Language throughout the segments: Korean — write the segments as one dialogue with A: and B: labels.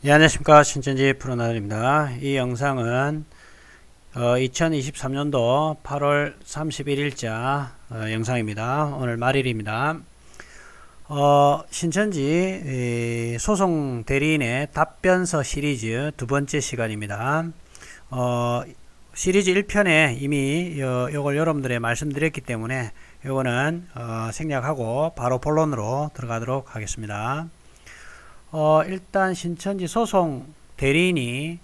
A: 예, 안녕하십니까. 신천지 프로나들입니다. 이 영상은 2023년도 8월 31일자 영상입니다. 오늘 말일입니다. 신천지 소송 대리인의 답변서 시리즈 두 번째 시간입니다. 시리즈 1편에 이미 요걸 여러분들에 말씀드렸기 때문에 요거는 생략하고 바로 본론으로 들어가도록 하겠습니다. 일단 신천지 소송 대리인이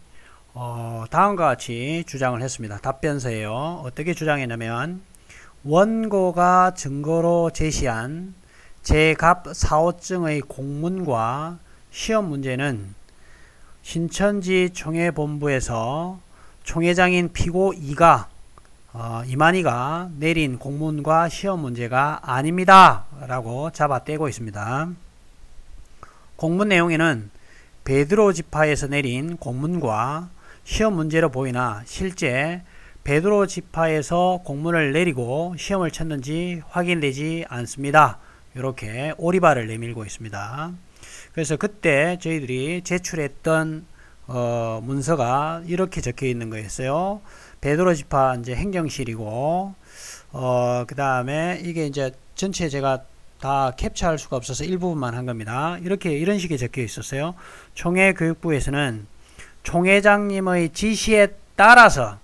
A: 다음과 같이 주장을 했습니다. 답변서에요. 어떻게 주장했냐면, 원고가 증거로 제시한 제갑 사호증의 공문과 시험 문제는 신천지 총회본부에서 총회장인 피고 이만희가 내린 공문과 시험 문제가 아닙니다 라고 잡아떼고 있습니다. 공문 내용에는 베드로 지파에서 내린 공문과 시험 문제로 보이나 실제 베드로 지파에서 공문을 내리고 시험을 쳤는지 확인되지 않습니다. 이렇게 오리발을 내밀고 있습니다. 그래서 그때 저희들이 제출했던 문서가 이렇게 적혀 있는 거였어요. 베드로 지파 이제 행정실이고 그 다음에 이게 이제 전체 제가 다 캡처할 수가 없어서 일부분만 한 겁니다. 이런 식의 적혀 있었어요. 총회교육부에서는 총회장님의 지시에 따라서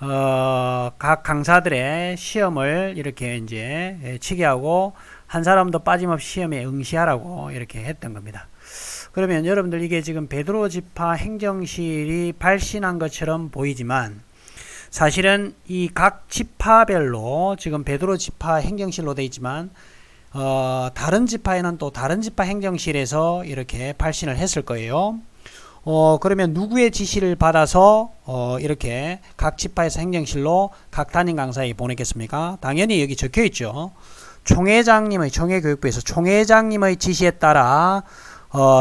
A: 각 강사들의 시험을 이렇게 이제 치게 하고 한 사람도 빠짐없이 시험에 응시하라고 이렇게 했던 겁니다. 그러면 여러분들 이게 지금 베드로 지파 행정실이 발신한 것처럼 보이지만 사실은 이 각 지파별로 지금 베드로 지파 행정실로 되어 있지만 다른 지파에는 또 다른 지파 행정실에서 이렇게 발신을 했을 거예요. 그러면 누구의 지시를 받아서 이렇게 각 지파에서 행정실로 각 담임 강사에 보냈겠습니까? 당연히 여기 적혀 있죠. 총회교육부에서 총회장님의 지시에 따라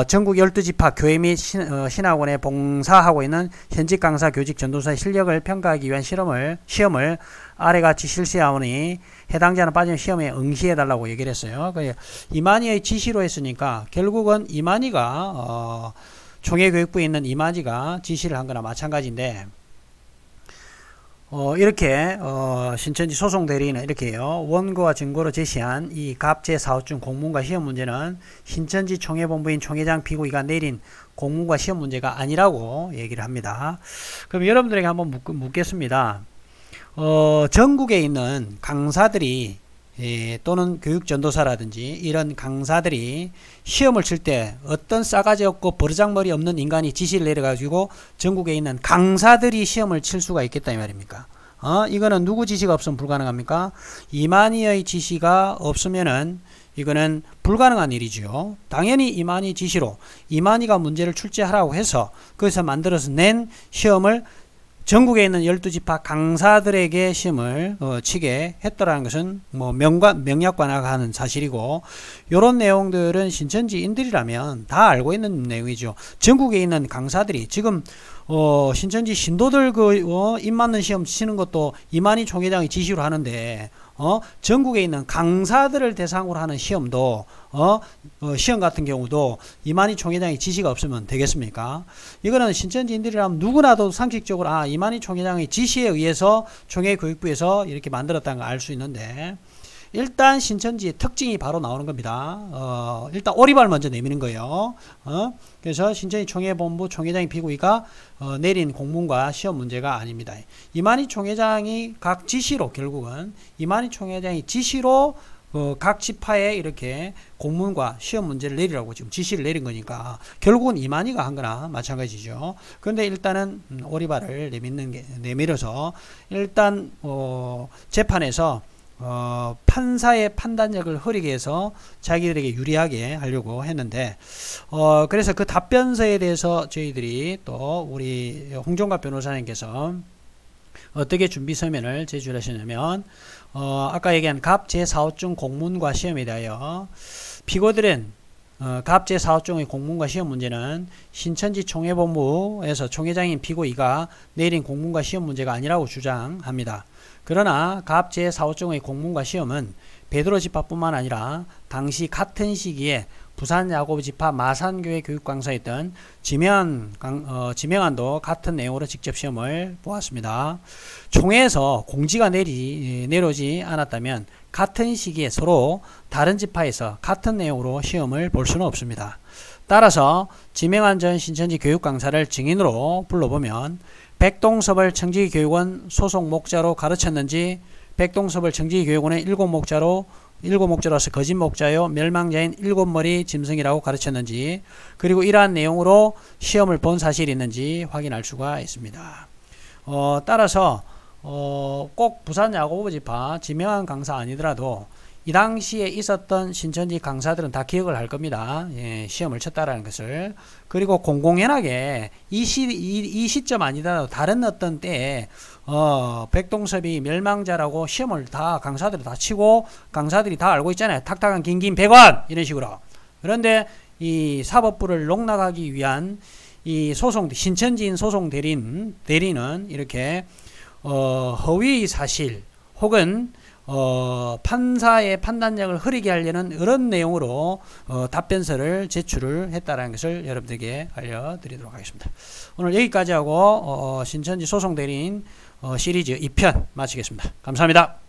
A: 전국 12지파 교회 및 신학원에 봉사하고 있는 현직 강사 교직 전도사의 실력을 평가하기 위한 시험을 아래같이 실시하오니 해당자는 빠지면 시험에 응시해달라고 얘기를 했어요. 이만희의 지시로 했으니까 결국은 이만희가 총회교육부에 있는 이만희가 지시를 한 거나 마찬가지인데, 이렇게 신천지 소송 대리인은 이렇게 해요. 원고와 증거로 제시한 이 갑 제4호증 공문과 시험 문제는 신천지 총회본부인 총회장 피고이가 내린 공문과 시험 문제가 아니라고 얘기를 합니다. 그럼 여러분들에게 한번 묻겠습니다. 전국에 있는 강사들이 또는 교육전도사라든지 이런 강사들이 시험을 칠 때 어떤 싸가지 없고 버르장머리 없는 인간이 지시를 내려가지고 전국에 있는 강사들이 시험을 칠 수가 있겠다 이 말입니까? 이거는 누구 지시가 없으면 불가능합니까? 이만희의 지시가 없으면은 이거는 불가능한 일이죠. 당연히 이만희 지시로 이만희가 문제를 출제하라고 해서 그래서 만들어서 낸 시험을 전국에 있는 12지파 강사들에게 시험을 치게 했더라는 것은 뭐 명약관화하는 사실이고, 이런 내용들은 신천지인들이라면 다 알고 있는 내용이죠. 전국에 있는 강사들이 지금 신천지 신도들 입 맞는 시험 치는 것도 이만희 총회장이 지시로 하는데 전국에 있는 강사들을 대상으로 하는 시험도 시험 같은 경우도 이만희 총회장의 지시가 없으면 되겠습니까? 이거는 신천지인들이라면 누구나도 상식적으로 이만희 총회장의 지시에 의해서 총회교육부에서 이렇게 만들었다는 걸 알 수 있는데, 일단 신천지의 특징이 바로 나오는 겁니다. 일단 오리발 먼저 내미는 거예요. 그래서 신천지 총회본부 총회장이 피고이가 내린 공문과 시험 문제가 아닙니다. 이만희 총회장이 각 지시로, 결국은 이만희 총회장이 지시로 각 지파에 이렇게 공문과 시험 문제를 내리라고 지금 지시를 내린 거니까 결국은 이만희가 한 거나 마찬가지죠. 그런데 일단은 오리발을 내밀어서 일단 재판에서 판사의 판단력을 흐리게 해서 자기들에게 유리하게 하려고 했는데, 그래서 그 답변서에 대해서 저희들이 또 우리 홍종갑 변호사님께서 어떻게 준비 서면을 제출하시냐면, 아까 얘기한 갑 제4호증 공문과 시험에 대하여 피고들은 갑 제4호증의 공문과 시험 문제는 신천지 총회본부에서 총회장인 피고이가 내린 공문과 시험 문제가 아니라고 주장합니다. 그러나 갑 제4호증의 공문과 시험은 베드로 지파뿐만 아니라 당시 같은 시기에 부산 야고보 지파 마산교회 교육강사였던 지명환도 같은 내용으로 직접 시험을 보았습니다. 총회에서 공지가 내려오지 않았다면 같은 시기에 서로 다른 지파에서 같은 내용으로 시험을 볼 수는 없습니다. 따라서 지명환 전 신천지 교육강사를 증인으로 불러보면 백동섭을 청지교육원 소속 목자로 가르쳤는지, 백동섭을 청지교육원의 일곱 목자로서 거짓 목자요 멸망자인 일곱 머리 짐승이라고 가르쳤는지, 그리고 이러한 내용으로 시험을 본 사실이 있는지 확인할 수가 있습니다. 따라서 꼭 부산 야고보 지파 지명환 강사 아니더라도 이 당시에 있었던 신천지 강사들은 다 기억을 할 겁니다. 예, 시험을 쳤다라는 것을. 그리고 공공연하게 이 시점 아니더라도 다른 어떤 때에 백동섭이 멸망자라고 시험을 다 강사들이 다 치고 강사들이 다 알고 있잖아요. 탁탁한 긴긴 100원 이런 식으로. 그런데 이 사법부를 농락하기 위한 이 신천지인 소송 대리는 이렇게 허위 사실 혹은 판사의 판단력을 흐리게 하려는 이런 내용으로 답변서를 제출을 했다는 것을 여러분들에게 알려드리도록 하겠습니다. 오늘 여기까지 하고 신천지 소송 대리인 시리즈 2편 마치겠습니다. 감사합니다.